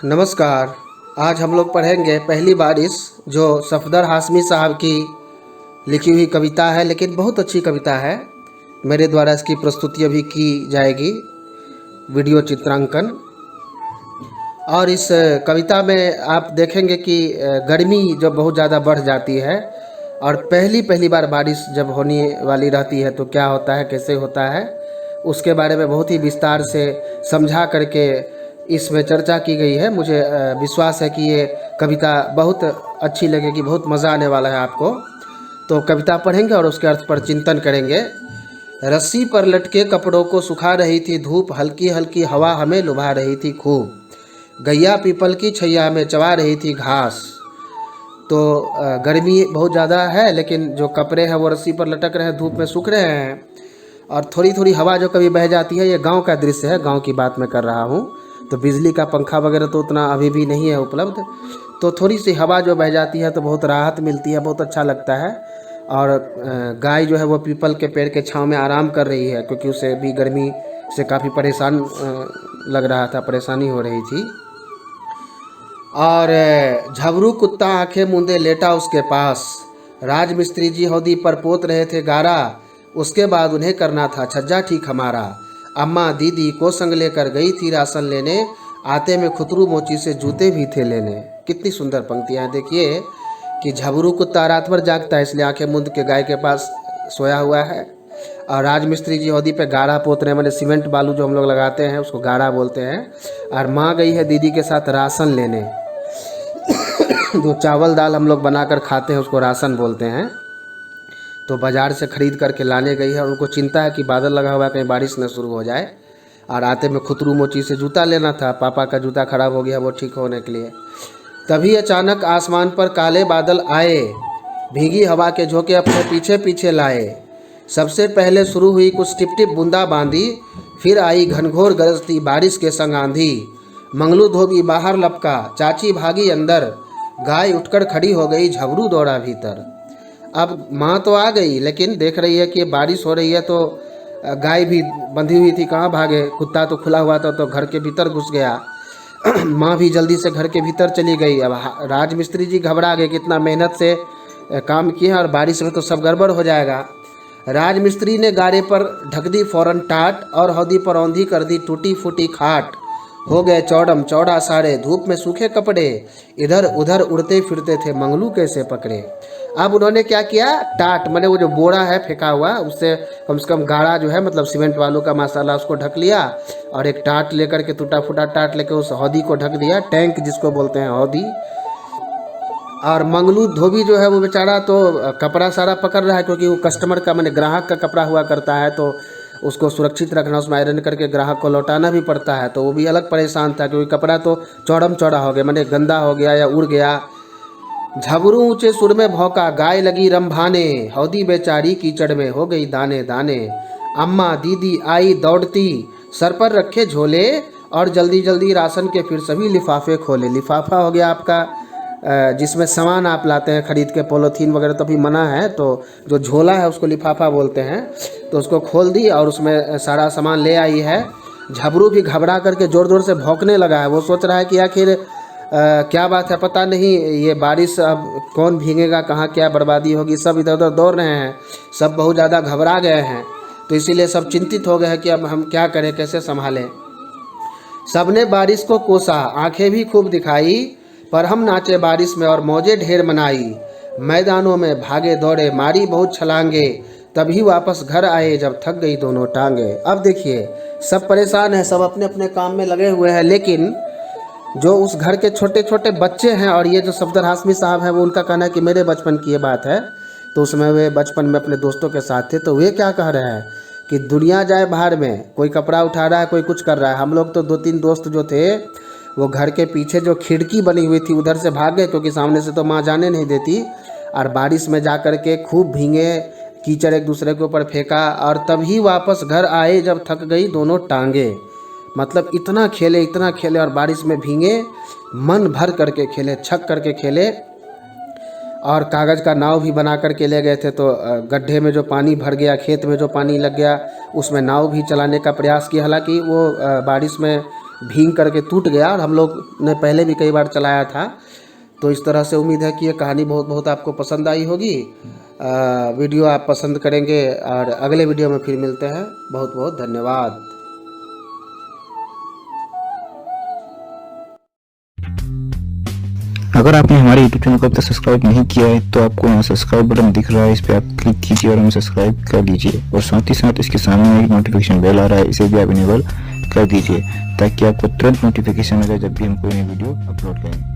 नमस्कार। आज हम लोग पढ़ेंगे पहली बारिश, जो सफदर हाशमी साहब की लिखी हुई कविता है, लेकिन बहुत अच्छी कविता है। मेरे द्वारा इसकी प्रस्तुति अभी की जाएगी, वीडियो चित्रांकन। और इस कविता में आप देखेंगे कि गर्मी जब बहुत ज़्यादा बढ़ जाती है और पहली बार बारिश जब होने वाली रहती है तो क्या होता है, कैसे होता है, उसके बारे में बहुत ही विस्तार से समझा करके इसमें चर्चा की गई है। मुझे विश्वास है कि ये कविता बहुत अच्छी लगेगी, बहुत मज़ा आने वाला है आपको। तो कविता पढ़ेंगे और उसके अर्थ पर चिंतन करेंगे। रस्सी पर लटके कपड़ों को सुखा रही थी धूप, हल्की हल्की हवा हमें लुभा रही थी खूब। गैया पीपल की छैया में चबा रही थी घास। तो गर्मी बहुत ज़्यादा है, लेकिन जो कपड़े हैं वो रस्सी पर लटक रहे हैं, धूप में सूख रहे हैं। और थोड़ी थोड़ी हवा जो कभी बह जाती है, ये गांव का दृश्य है, गांव की बात मैं कर रहा हूँ। तो बिजली का पंखा वगैरह तो उतना अभी भी नहीं है उपलब्ध, तो थोड़ी सी हवा जो बह जाती है तो बहुत राहत मिलती है, बहुत अच्छा लगता है। और गाय जो है वो पीपल के पेड़ के छांव में आराम कर रही है, क्योंकि उसे भी गर्मी से काफ़ी परेशान लग रहा था, परेशानी हो रही थी। और झबरू कुत्ता आंखें मूंदे लेटा उसके पास। राजमिस्त्री जी हौदी पर पोत रहे थे गारा, उसके बाद उन्हें करना था छज्जा ठीक हमारा। अम्मा दीदी को संग लेकर गई थी राशन लेने, आते में खुतरू मोची से जूते भी थे लेने। कितनी सुंदर पंक्तियाँ देखिए कि झबरू कुत्ता रात भर जागता है, इसलिए आंखें मूंद के गाय के पास सोया हुआ है। और राजमिस्त्री जी हौदी पे गाढ़ा पोत रहे, मैंने सीमेंट बालू जो हम लोग लगाते हैं उसको गाढ़ा बोलते हैं। और माँ गई है दीदी के साथ राशन लेने, जो चावल दाल हम लोग बनाकर खाते हैं उसको राशन बोलते हैं। तो बाज़ार से ख़रीद करके लाने गई है और उनको चिंता है कि बादल लगा हुआ है, कहीं बारिश न शुरू हो जाए। और आते में खुतरू मोची से जूता लेना था, पापा का जूता ख़राब हो गया वो ठीक होने के लिए। तभी अचानक आसमान पर काले बादल आए, भीगी हवा के झोंके अपने पीछे पीछे लाए। सबसे पहले शुरू हुई कुछ टिप टिप बूंदा बांदी, फिर आई घनघोर गरजती बारिश के संग आंधी। मंगलू धोबी बाहर लपका, चाची भागी अंदर, गाय उठकर खड़ी हो गई, झबरू दौड़ा भीतर। अब माँ तो आ गई, लेकिन देख रही है कि बारिश हो रही है, तो गाय भी बंधी हुई थी, कहाँ भागे, कुत्ता तो खुला हुआ था तो घर के भीतर घुस गया। माँ भी जल्दी से घर के भीतर चली गई। अब राजमिस्त्री जी घबरा गए, कितना मेहनत से काम किया और बारिश में तो सब गड़बड़ हो जाएगा। राजमिस्त्री ने गाड़े पर ढक दी फ़ौरन टाट, और हौदी पर औंधी कर दी टूटी फूटी खाट। हो गए चौड़म चौड़ा सारे, धूप में सूखे कपड़े, इधर उधर उड़ते फिरते थे, मंगलू कैसे पकड़े। अब उन्होंने क्या किया, टाट मैंने वो जो बोरा है फेंका हुआ, उससे कम से कम गाढ़ा जो है, मतलब सीमेंट वालों का मसाला, उसको ढक लिया। और एक टाट लेकर के, टूटा फूटा टाट लेकर उस हौदी को ढक दिया, टैंक जिसको बोलते हैं हौदी। और मंगलू धोबी जो है वो बेचारा तो कपड़ा सारा पकड़ रहा है, क्योंकि वो कस्टमर का, मैंने ग्राहक का कपड़ा हुआ करता है, तो उसको सुरक्षित रखना, उसमें आयरन करके ग्राहक को लौटाना भी पड़ता है। तो वो भी अलग परेशान था, क्योंकि कपड़ा तो चौड़म चौड़ा हो गया, मैंने गंदा हो गया या उड़ गया। झबरू ऊंचे सुर में भौंका, गाय लगी रंभाने, हौदी बेचारी कीचड़ में हो गई दाने दाने। अम्मा दीदी आई दौड़ती, सर पर रखे झोले, और जल्दी जल्दी राशन के फिर सभी लिफाफे खोले। लिफाफा हो गया आपका जिसमें सामान आप लाते हैं खरीद के, पॉलीथीन वगैरह तो अभी मना है, तो जो झोला है उसको लिफाफा बोलते हैं। तो उसको खोल दी और उसमें सारा सामान ले आई है। झबरू भी घबरा करके ज़ोर ज़ोर से भौंकने लगा है, वो सोच रहा है कि आखिर क्या बात है, पता नहीं ये बारिश, अब कौन भीगेगा, कहाँ क्या बर्बादी होगी। सब इधर उधर दौड़ रहे हैं, सब बहुत ज़्यादा घबरा गए हैं, तो इसीलिए सब चिंतित हो गए हैं कि अब हम क्या करें, कैसे संभालें। सबने बारिश को कोसा, आंखें भी खूब दिखाई, पर हम नाचे बारिश में और मौजे ढेर मनाई। मैदानों में भागे दौड़े, मारी बहुत छलांगे, तभी वापस घर आए जब थक गई दोनों टांगे। अब देखिए सब परेशान हैं, सब अपने अपने काम में लगे हुए हैं, लेकिन जो उस घर के छोटे छोटे बच्चे हैं, और ये जो सफदर हाशमी साहब हैं, वो उनका कहना है कि मेरे बचपन की ये बात है, तो उसमें वे बचपन में अपने दोस्तों के साथ थे। तो वे क्या कह रहे हैं कि दुनिया जाए बाहर में, कोई कपड़ा उठा रहा है, कोई कुछ कर रहा है। हम लोग तो 2-3 दोस्त जो थे, वो घर के पीछे जो खिड़की बनी हुई थी उधर से भाग गए, क्योंकि सामने से तो माँ जाने नहीं देती। और बारिश में जा कर के खूब भीगे, कीचड़ एक दूसरे के ऊपर फेंका, और तभी वापस घर आए जब थक गई दोनों टांगे। मतलब इतना खेले और बारिश में भीगे, मन भर करके खेले, छक करके खेले। और कागज़ का नाव भी बना करके ले गए थे, तो गड्ढे में जो पानी भर गया, खेत में जो पानी लग गया, उसमें नाव भी चलाने का प्रयास किया। हालांकि वो बारिश में भींग करके टूट गया, और हम लोग ने पहले भी कई बार चलाया था। तो इस तरह से उम्मीद है कि ये कहानी बहुत बहुत आपको पसंद आई होगी। वीडियो आप पसंद करेंगे, और अगले वीडियो में फिर मिलते हैं। बहुत बहुत धन्यवाद। अगर आपने हमारे YouTube चैनल को अब तक सब्सक्राइब नहीं किया है तो आपको यहाँ सब्सक्राइब बटन दिख रहा है, इस पर आप क्लिक कीजिए और हमें सब्सक्राइब कर लीजिए। और साथ ही साथ इसके सामने एक नोटिफिकेशन बेल आ रहा है, इसे भी आप इनेबल कर दीजिए ताकि आपको तुरंत नोटिफिकेशन मिले जब भी हम कोई नई वीडियो अपलोड करें।